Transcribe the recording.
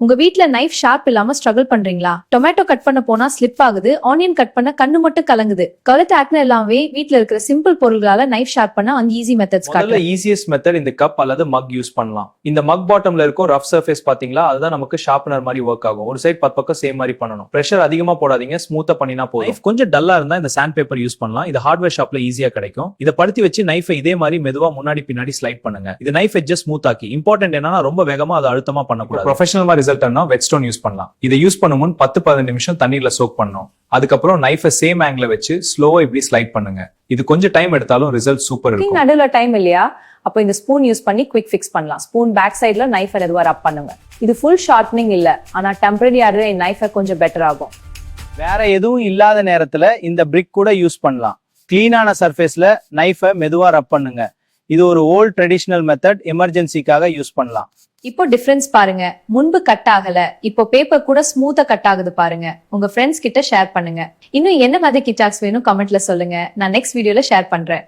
உங்க வீட்ல knife sharp இல்லாம ஸ்ட்ரகிள் பண்றீங்களா? டொமேட்டோ கட் பண்ண போனா ஸ்லிப் ஆகுது, ஆனியன் கட் பண்ண கண்ணு மட்டும் கலங்குது. கழுத்து ஆக்னே எல்லாமே வீட்ல இருக்கிற சிம்பிள் பொருள்களால நைஃப் ஷார்ப் பண்ண அந்த ஈஸி மெத்தட்ஸ் முதல்ல காட்டுறேன். ஈஸியஸ்ட் மெத்தட் இந்த கப் அல்லது மக் யூஸ் பண்ணலாம். இந்த மக் பாட்டம்ல இருக்கும் ரஃப் சர்ஃபேஸ் பாத்தீங்களா, அதுதான் நமக்கு ஷார்ப்பனர் மாதிரி ஒர்க் ஆகும். ஒரு சைடு 10 பக்கம் சேம் மாதிரி பண்ணணும். பிரஷர் அதிகமா போடாதீங்க, ஸ்மூத்தா பண்ணினா போதும். நைஃப் கொஞ்சம் டல்லா இருந்தா இந்த சாண்ட் பேப்பர் யூஸ் பண்ணலாம். இது ஹார்ட்வேர் ஷாப்ல ஈஸியா கிடைக்கும். இதை படுத்தி வச்சு நைஃபை இதே மாதிரி மெதுவா முன்னாடி பின்னாடி ஸ்லைட் பண்ணுங்க. இது நைஃப் எட்ஜஸ் ஸ்மூத் ஆக்கி. இம்பார்ட்டன்ட் என்னன்னா ரொம்ப வேகமா அதை அழுத்தமா பண்ணக்கூடாது. ப்ரொஃபஷனல் ரிசல்ட் வெட் ஸ்டோன் யூஸ் பண்ணலாம். இதை யூஸ் பண்ண முன் 10-15 நிமிஷம் தண்ணீர்ல சோக் பண்ணணும். அதுக்கப்புறம் நைஃபை சேம் ஆங்கிள் வச்சு ஸ்லோவா இப்படி ஸ்லைட் பண்ணுங்க. இது கொஞ்சம் டைம் எடுத்தாலும் ரிசல்ட் சூப்பர் இருக்கும். நடுவுல டைம் இல்லையா? அப்போ இந்த ஸ்பூன் யூஸ் பண்ணி குவிக் ஃபிக்ஸ் பண்ணலாம். ஸ்பூன் பேக் சைடுல நைஃப் எதுவா ரப் பண்ணுங்க. இது ஃபுல் ஷார்ப்னிங் இல்ல, ஆனா டெம்பரரியாவே நைஃபை கொஞ்சம் பெட்டர் ஆகும். வேற எதுவும் இல்லாத நேரத்துல இந்த பிரிக் கூட யூஸ் பண்ணலாம். கிளீனான சர்ஃபேஸ்ல நைஃபை மெதுவா ரப் பண்ணுங்க. இது ஒரு ஓல்ட் ட்ரெடிஷனல் மெத்தட், எமர்ஜென்சிக்காக யூஸ் பண்ணலாம். இப்போ டிஃபரன்ஸ் பாருங்க. முன்பு கட் ஆகல, இப்போ பேப்பர் கூட ஸ்மூத்தா கட் ஆகுது பாருங்க. உங்க ஃப்ரெண்ட்ஸ் கிட்ட ஷேர் பண்ணுங்க. இன்னும் என்ன மாதிரி கிட்டாக்ஸ் வேணும் கமெண்ட்ல சொல்லுங்க. நான் நெக்ஸ்ட் வீடியோல ஷேர் பண்றேன்.